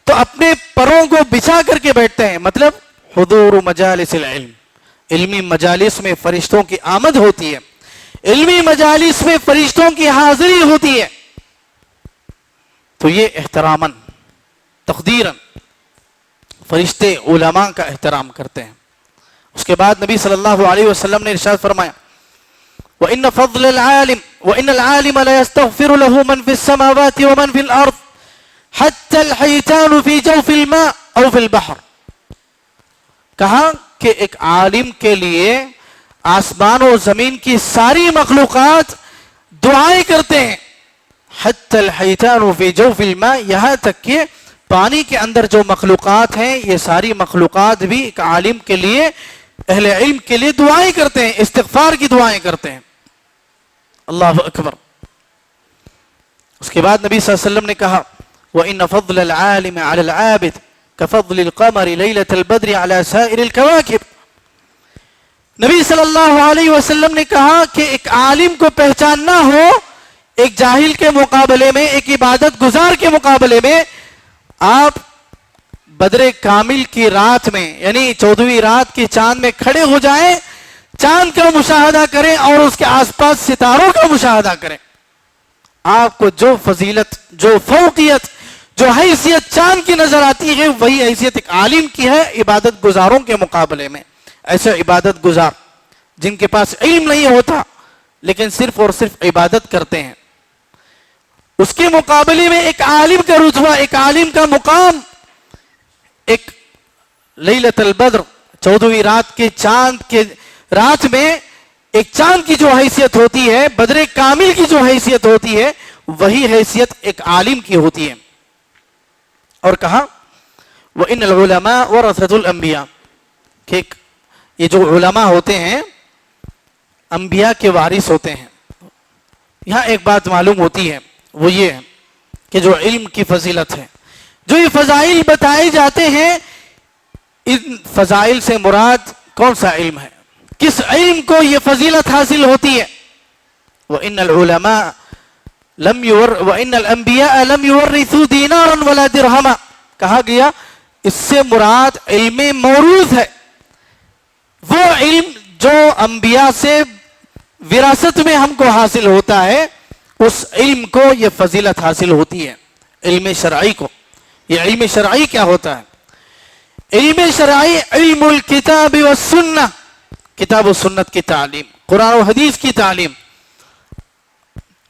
تو اپنے پروں کو بچھا کر کے بیٹھتے ہیں، مطلب حضور مجالس العلم، علمی مجالس میں فرشتوں کی آمد ہوتی ہے، علمی مجالس میں فرشتوں کی حاضری ہوتی ہے، تو یہ احتراماً تقدیراً فرشتے علماء کا احترام کرتے ہیں۔ اس کے بعد نبی صلی اللہ علیہ وسلم نے ارشاد فرمایا وَإِنَّ فَضْلَ الْعَالِمِ وَإِنَّ الْعَالِمَ لَيَسْتَغْفِرُ لَهُ مَنْ فِي السَّمَاوَاتِ وَمَنْ فِي الْأَرْضِ حَتَّى الْحَيْتَانُ فِي جَوْفِ الْمَاءِ أَوْ فِي الْبَحْرِ، کہا کہ ایک عالم کے لیے آسمان و زمین کی ساری مخلوقات دعائیں کرتے ہیں، حتی الحیتان فی جوف الماء، یہاں تک کہ پانی کے اندر جو مخلوقات ہیں یہ ساری مخلوقات بھی ایک عالم کے لیے، اہل علم کے لیے دعائیں کرتے ہیں، استغفار کی دعائیں کرتے ہیں۔ اللہ اکبر۔ اس کے بعد نبی صلی اللہ علیہ وسلم نے کہا وَإِنَّ فَضْلَ الْعَالِمِ عَلَى الْعَابِدِ كَفَضْلِ الْقَمَرِ لَيْلَةَ الْبَدْرِ عَلَى سَائِرِ الْكَوَاكِبِ، نبی صلی اللہ علیہ وسلم نے کہا کہ ایک عالم کو پہچاننا ہو ایک جاہل کے مقابلے میں، ایک عبادت گزار کے مقابلے میں، آپ بدر کامل کی رات میں یعنی 14ویں رات کی چاند میں کھڑے ہو جائیں، چاند کا مشاہدہ کریں اور اس کے آس پاس ستاروں کا مشاہدہ کریں، آپ کو جو فضیلت، جو فوقیت، جو حیثیت چاند کی نظر آتی ہے وہی حیثیت ایک عالم کی ہے عبادت گزاروں کے مقابلے میں۔ ایسے عبادت گزار جن کے پاس علم نہیں ہوتا لیکن صرف اور صرف عبادت کرتے ہیں، اس کے مقابلے میں ایک عالم کا رتبہ، ایک عالم کا مقام، ایک لیلۃ البدر 14ویں رات کے چاند کے رات میں ایک چاند کی جو حیثیت ہوتی ہے، بدر کامل کی جو حیثیت ہوتی ہے وہی حیثیت ایک عالم کی ہوتی ہے۔ اور کہا وَإِنَّ الْعُلَمَاءَ وَرَثَةُ الْأَنْبِيَاءِ، کہ یہ جو علماء ہوتے ہیں انبیاء کے وارث ہوتے ہیں۔ یہاں ایک بات معلوم ہوتی ہے وہ یہ ہے کہ جو علم کی فضیلت ہے، جو یہ فضائل بتائے جاتے ہیں، ان فضائل سے مراد کون سا علم ہے، کس علم کو یہ فضیلت حاصل ہوتی ہے؟ وَإِنَّ الْعُلَمَاءَ وَإِنَّ الْأَنْبِيَاءَ لَمْ يُوَرِّثُوا دِينَارًا وَلَا دِرْهَمًا، کہا گیا اس سے مراد علم موروث ہے، وہ علم جو انبیاء سے وراثت میں ہم کو حاصل ہوتا ہے، اس علم کو یہ فضیلت حاصل ہوتی ہے، علم شرعی کو۔ یہ علم شرعی کیا ہوتا ہے؟ علم شرعی علم الکتاب والسنہ، کتاب و سنت کی تعلیم، قرآن و حدیث کی تعلیم،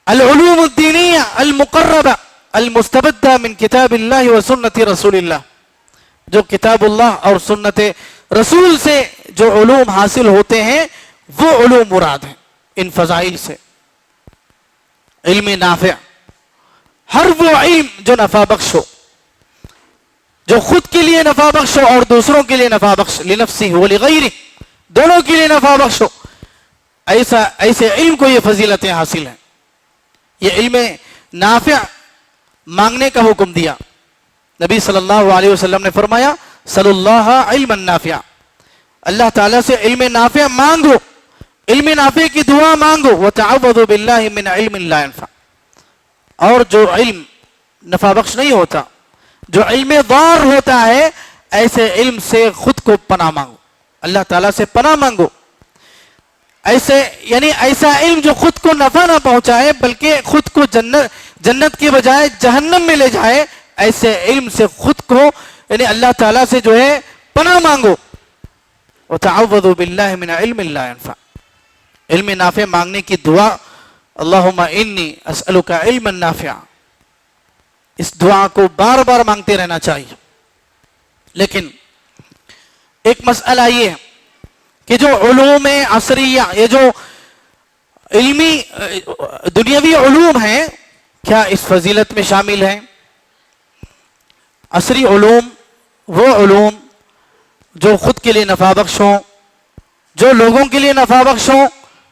العلوم الدینیہ المقربہ المستبدہ من کتاب اللہ و سنت رسول اللہ، جو کتاب اللہ اور سنت رسول سے جو علوم حاصل ہوتے ہیں وہ علوم مراد ہیں ان فضائل سے۔ علم نافع، ہر وہ علم جو نفع بخش ہو، جو خود کے لیے نفع بخش ہو اور دوسروں کے لیے نفع بخش، لنفسہ ولغیرہ، دونوں کے لیے نفع بخش ہو، ایسے علم کو یہ فضیلتیں حاصل ہیں۔ یہ علم نافع مانگنے کا حکم دیا، نبی صلی اللہ علیہ وسلم نے فرمایا صلی اللہ علم نافع، اللہ تعالیٰ سے علم نافع مانگو، علم نافع کی دعا مانگو، وَتَعَوَّذُوا بِاللَّهِ مِنْ عِلْمٍ لَا يَنْفَعُ، اور جو علم نفع بخش نہیں ہوتا، جو علم ضار ہوتا ہے، ایسے علم سے خود کو پناہ مانگو۔ اللہ تعالیٰ سے پناہ مانگو. ایسے یعنی ایسا علم جو خود کو نفع نہ پہنچائے بلکہ خود کو جنت کی بجائے جہنم میں لے جائے، ایسے علم سے خود کو یعنی اللہ تعالیٰ سے جو ہے پناہ مانگو. وتعوذوا باللہ من علم لا ينفع، علم نافع مانگنے کی دعا، اللہم انی اسألک علما نافعا، اس دعا کو بار بار مانگتے رہنا چاہیے. لیکن ایک مسئلہ یہ ہے کہ جو علوم عصریہ، یہ جو علمی دنیاوی علوم ہیں، کیا اس فضیلت میں شامل ہیں؟ عصری علوم وہ علوم جو خود کے لیے نفع بخش ہوں، جو لوگوں کے لیے نفع بخش ہوں،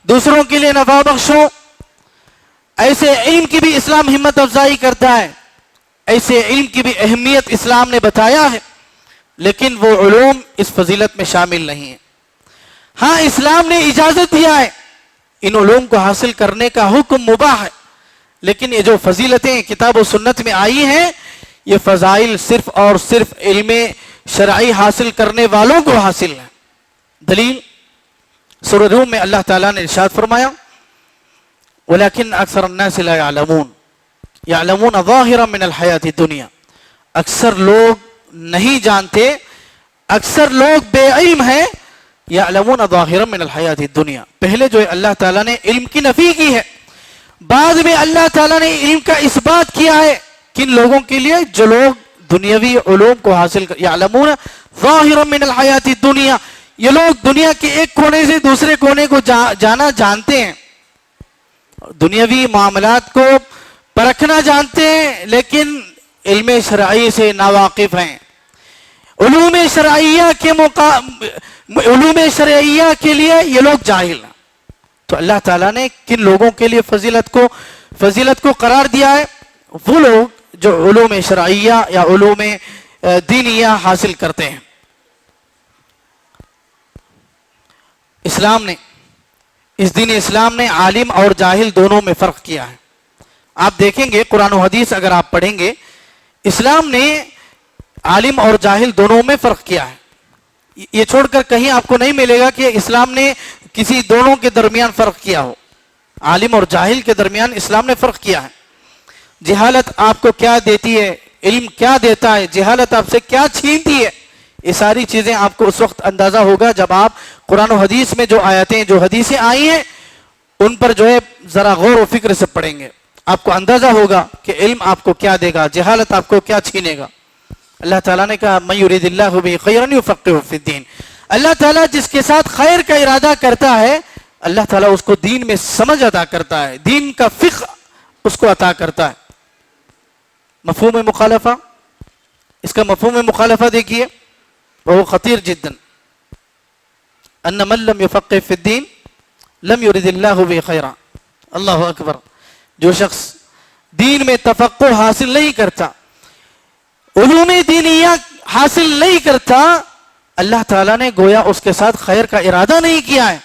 دوسروں کے لیے نفع بخش ہوں، ایسے علم کی بھی اسلام ہمت افزائی کرتا ہے، ایسے علم کی بھی اہمیت اسلام نے بتایا ہے، لیکن وہ علوم اس فضیلت میں شامل نہیں ہیں. ہاں اسلام نے اجازت دیا ہے، ان علوم کو حاصل کرنے کا حکم مباح ہے، لیکن یہ جو فضیلتیں کتاب و سنت میں آئی ہیں، یہ فضائل صرف اور صرف علم شرعی حاصل کرنے والوں کو حاصل ہیں. دلیل سورہ روم میں اللہ تعالیٰ نے ارشاد فرمایا وَلَكِنْ أَكْثَرَ النَّاسِ لَا يَعْلَمُونَ يَعْلَمُونَ ظَاهِرًا مِنَ الْحَيَاةِ الدُّنْيَا. اکثر لوگ نہیں جانتے، اکثر لوگ بے علم ہیں. يَعْلَمُونَ ظَاهِرًا مِنَ الْحَيَاةِ الدُّنْيا، پہلے جو ہے اللہ تعالیٰ نے علم کی نفی کی ہے، بعد میں اللہ تعالیٰ نے علم کا اثبات کیا ہے. کن لوگوں کے لیے؟ جو لوگ دنیاوی علوم کو حاصل کر، يَعْلَمُونَ ظَاهِرًا مِنَ الْحَيَاةِ الدُّنْيا، یہ لوگ دنیا کے ایک کونے سے دوسرے کونے کو جانا جانتے ہیں، دنیاوی معاملات کو پرکھنا جانتے ہیں، لیکن علم شرعی سے ناواقف ہیں. علوم شرعیہ کے لیے یہ لوگ جاہل ہیں. تو اللہ تعالیٰ نے کن لوگوں کے لیے فضیلت کو قرار دیا ہے؟ وہ لوگ جو علوم شرعیہ یا علوم دینیہ حاصل کرتے ہیں. اس دین اسلام نے عالم اور جاہل دونوں میں فرق کیا ہے. آپ دیکھیں گے قرآن و حدیث اگر آپ پڑھیں گے، اسلام نے عالم اور جاہل دونوں میں فرق کیا ہے. یہ چھوڑ کر کہیں آپ کو نہیں ملے گا کہ اسلام نے کسی دونوں کے درمیان فرق کیا ہو. عالم اور جاہل کے درمیان اسلام نے فرق کیا ہے. جہالت آپ کو کیا دیتی ہے، علم کیا دیتا ہے، جہالت آپ سے کیا چھینتی ہے، یہ ساری چیزیں آپ کو اس وقت اندازہ ہوگا جب آپ قرآن و حدیث میں جو آیتیں جو حدیثیں آئی ہیں ان پر جو ہے ذرا غور و فکر سے پڑھیں گے. آپ کو اندازہ ہوگا کہ علم آپ کو کیا دے گا، جہالت آپ کو کیا چھینے گا. اللہ تعالیٰ نے کہا مَن يُرِدِ اللَّهُ بِهِ خَيْرًا يُفَقِّهُ فِي الدِّينِ. اللہ تعالیٰ جس کے ساتھ خیر کا ارادہ کرتا ہے، اللہ تعالیٰ اس کو دین میں سمجھ عطا کرتا ہے، دین کا فقہ اس کو عطا کرتا ہے. مفہوم مخالفہ، اس کا مفہوم مخالفہ دیکھیے، وہ خطیر جدا. ان من لم يفقه في الدين لم يرد الله به خيرا. اللہ اکبر. جو شخص دین میں تفقہ حاصل نہیں کرتا، علوم دینیہ حاصل نہیں کرتا، اللہ تعالیٰ نے گویا اس کے ساتھ خیر کا ارادہ نہیں کیا ہے.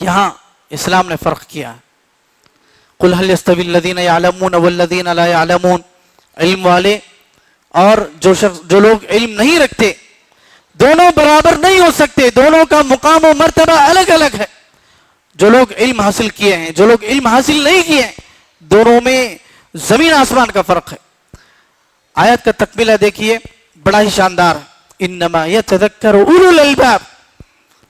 یہاں اسلام نے فرق کیا ہے. قل هل يستوي الذين يعلمون والذين لا يعلمون. علم والے اور جو لوگ علم نہیں رکھتے دونوں برابر نہیں ہو سکتے، دونوں کا مقام و مرتبہ الگ الگ ہے. جو لوگ علم حاصل کیے ہیں، جو لوگ علم حاصل نہیں کیے ہیں، دونوں میں زمین آسمان کا فرق ہے. آیت کا تکملہ دیکھیے، بڑا ہی شاندار. انما یتذکر اولو الالباب.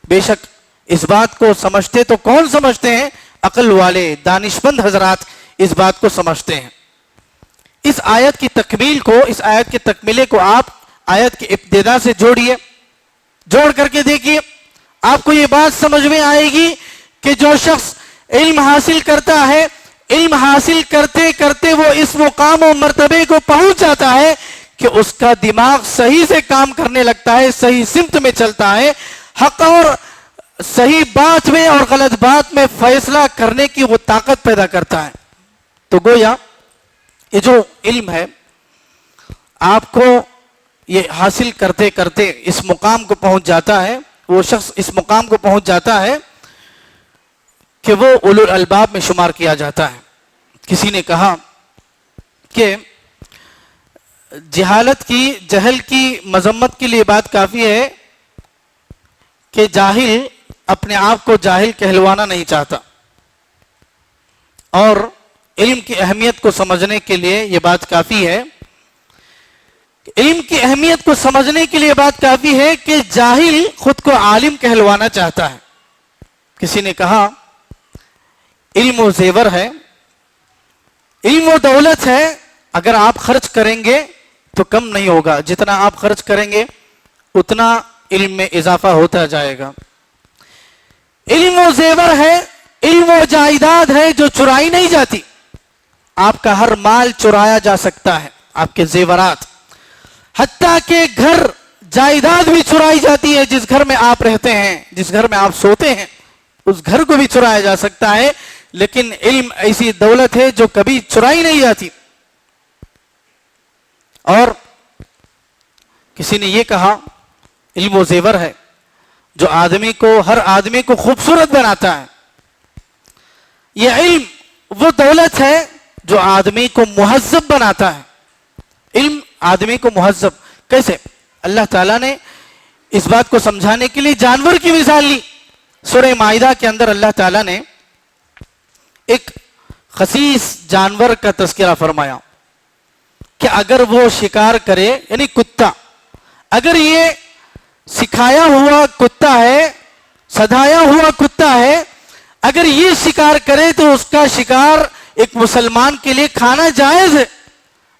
بے شک اس بات کو سمجھتے تو کون سمجھتے ہیں؟ عقل والے دانشمند حضرات اس بات کو سمجھتے ہیں. اس آیت کی تکمیل کو، اس آیت کے تکمیلے کو آپ آیت کے ابتدا سے جوڑیے، جوڑ کر کے دیکھیے، آپ کو یہ بات سمجھ میں آئے گی کہ جو شخص علم حاصل کرتا ہے، علم حاصل کرتے کرتے وہ اس مقام و مرتبے کو پہنچ جاتا ہے کہ اس کا دماغ صحیح سے کام کرنے لگتا ہے، صحیح سمت میں چلتا ہے، حق اور صحیح بات میں اور غلط بات میں فیصلہ کرنے کی وہ طاقت پیدا کرتا ہے. تو گویا یہ جو علم ہے آپ کو یہ حاصل کرتے کرتے اس مقام کو پہنچ جاتا ہے، وہ شخص اس مقام کو پہنچ جاتا ہے کہ وہ اولو الالباب میں شمار کیا جاتا ہے. کسی نے کہا کہ جہل کی مذمت کے لیے بات کافی ہے کہ جاہل اپنے آپ کو جاہل کہلوانا نہیں چاہتا، اور علم کی اہمیت کو سمجھنے کے لیے یہ بات کافی ہے، علم کی اہمیت کو سمجھنے کے لیے بات کافی ہے کہ جاہل خود کو عالم کہلوانا چاہتا ہے۔ کسی نے کہا علم و زیور ہے، علم و دولت ہے، اگر آپ خرچ کریں گے تو کم نہیں ہوگا، جتنا آپ خرچ کریں گے اتنا علم میں اضافہ ہوتا جائے گا۔ علم و زیور ہے، علم و جائیداد ہے جو چرائی نہیں جاتی، آپ کا ہر مال چرایا جا سکتا ہے، آپ کے زیورات، حتیٰ کہ گھر جائیداد بھی چرائی جاتی ہے، جس گھر میں آپ رہتے ہیں، جس گھر میں آپ سوتے ہیں اس گھر کو بھی چرایا جا سکتا ہے، لیکن علم ایسی دولت ہے جو کبھی چرائی نہیں جاتی۔ اور کسی نے یہ کہا علم و زیور ہے جو ہر آدمی کو خوبصورت بناتا ہے، یہ علم وہ دولت ہے جو آدمی کو مہذب بناتا ہے۔ علم آدمی کو مہذب کیسے؟ اللہ تعالیٰ نے اس بات کو سمجھانے کے لیے جانور کی مثال لی۔ سورہ مائدہ کے اندر اللہ تعالیٰ نے ایک خسیس جانور کا تذکرہ فرمایا کہ اگر وہ شکار کرے، یعنی کتا، اگر یہ سکھایا ہوا کتا ہے، سدھایا ہوا کتا ہے، اگر یہ شکار کرے تو اس کا شکار ایک مسلمان کے لیے کھانا جائز ہے۔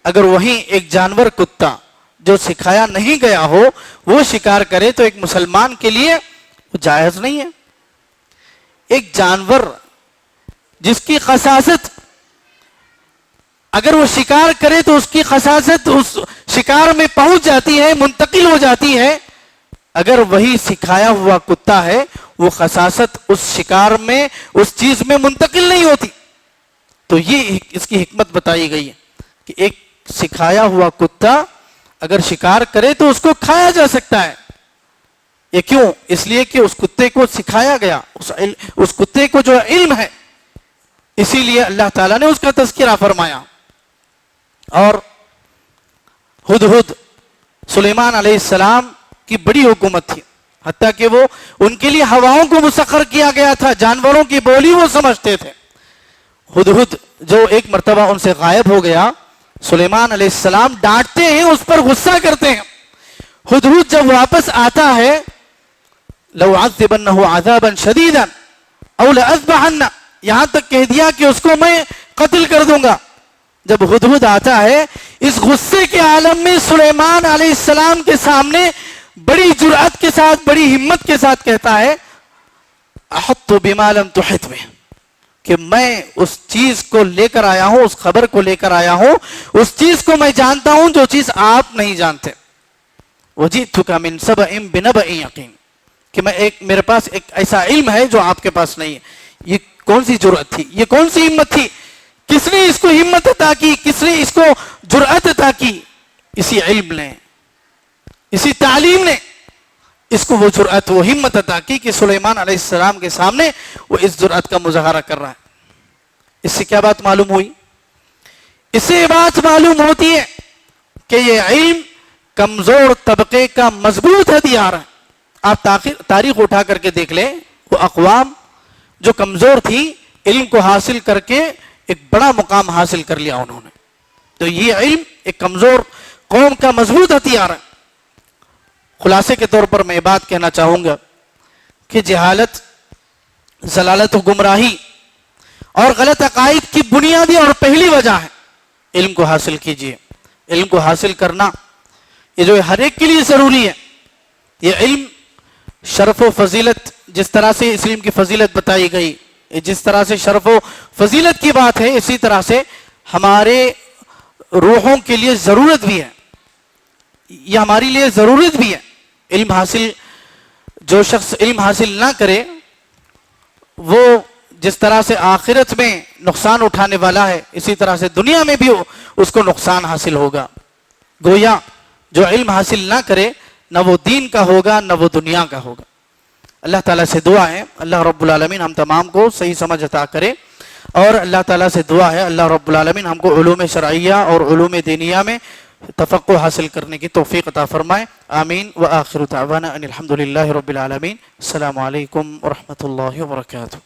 اگر وہیں ایک جانور کتا جو سکھایا نہیں گیا ہو وہ شکار کرے تو ایک مسلمان کے لیے وہ جائز نہیں ہے۔ ایک جانور جس کی خساست، اگر وہ شکار کرے تو اس کی خساست اس شکار میں پہنچ جاتی ہے، منتقل ہو جاتی ہے، اگر وہی سکھایا ہوا کتا ہے وہ خساست اس شکار میں، اس چیز میں منتقل نہیں ہوتی۔ تو یہ اس کی حکمت بتائی گئی ہے کہ ایک سکھایا ہوا کتا اگر شکار کرے تو اس کو کھایا جا سکتا ہے۔ یہ کیوں؟ اس لیے کہ اس کتے کو سکھایا گیا، اس کتے کو جو علم ہے، اسی لیے اللہ تعالیٰ نے اس کا تذکرہ فرمایا۔ اور ہدہد سلیمان علیہ السلام کی بڑی حکومت تھی، حتیٰ کہ وہ ان کے لیے ہواؤں کو مسخر کیا گیا تھا، جانوروں کی بولی وہ سمجھتے تھے۔ ہدہد جو ایک مرتبہ ان سے غائب ہو گیا، سلیمان علیہ السلام ڈانٹتے ہیں، اس پر غصہ کرتے ہیں۔ ہدہد جب واپس آتا ہے، لَوْعَذِّبَنَّهُ عَذَابًا شَدِيدًا أَوْ لَأَذْبَحَنَّهُ، یہاں تک کہہ دیا کہ اس کو میں قتل کر دوں گا۔ جب ہدہد آتا ہے اس غصے کے عالم میں، سلیمان علیہ السلام کے سامنے بڑی جرأت کے ساتھ، بڑی ہمت کے ساتھ کہتا ہے احط بما لم تحط بہ، کہ میں اس چیز کو لے کر آیا ہوں، اس خبر کو لے کر آیا ہوں، اس چیز کو میں جانتا ہوں جو چیز آپ نہیں جانتے۔ وجئتک من سبأ بنبأ یقین، کہ میرے پاس ایک ایسا علم ہے جو آپ کے پاس نہیں ہے۔ یہ کون سی جرأت تھی، یہ کون سی ہمت تھی؟ کس نے اس کو ہمت عطا کی، کس نے اس کو جرأت عطا کی؟ اسی علم نے، اسی تعلیم نے اس کو وہ جرأت، وہ ہمت عطا کی کہ سلیمان علیہ السلام کے سامنے وہ اس جرأت کا مظاہرہ کر رہا ہے۔ اس سے کیا بات معلوم ہوئی؟ اس سے یہ بات معلوم ہوتی ہے کہ یہ علم کمزور طبقے کا مضبوط ہتھیار ہے۔ آپ تاریخ اٹھا کر کے دیکھ لیں، وہ اقوام جو کمزور تھی، علم کو حاصل کر کے ایک بڑا مقام حاصل کر لیا انہوں نے۔ تو یہ علم ایک کمزور قوم کا مضبوط ہتھیار ہے۔ خلاصے کے طور پر میں بات کہنا چاہوں گا کہ جہالت، ضلالت و گمراہی اور غلط عقائد کی بنیادی اور پہلی وجہ ہے۔ علم کو حاصل کیجئے، علم کو حاصل کرنا یہ جو ہر ایک کے لیے ضروری ہے۔ یہ علم شرف و فضیلت، جس طرح سے اس علم کی فضیلت بتائی گئی، جس طرح سے شرف و فضیلت کی بات ہے، اسی طرح سے ہمارے روحوں کے لیے ضرورت بھی ہے، یہ ہماری لیے ضرورت بھی ہے۔ علم حاصل، جو شخص علم حاصل نہ کرے وہ جس طرح سے آخرت میں نقصان اٹھانے والا ہے، اسی طرح سے دنیا میں بھی اس کو نقصان حاصل ہوگا۔ گویا جو علم حاصل نہ کرے، نہ وہ دین کا ہوگا نہ وہ دنیا کا ہوگا۔ اللہ تعالیٰ سے دعا ہے اللہ رب العالمین ہم تمام کو صحیح سمجھ عطا کرے، اور اللہ تعالیٰ سے دعا ہے اللہ رب العالمین ہم کو علوم شرعیہ اور علوم دینیہ میں تفقہ حاصل کرنے کی توفیق عطا فرمائے. آمین. وآخر دعوانا ان الحمد للہ رب العالمین. السلام علیکم ورحمۃ اللہ وبرکاتہ.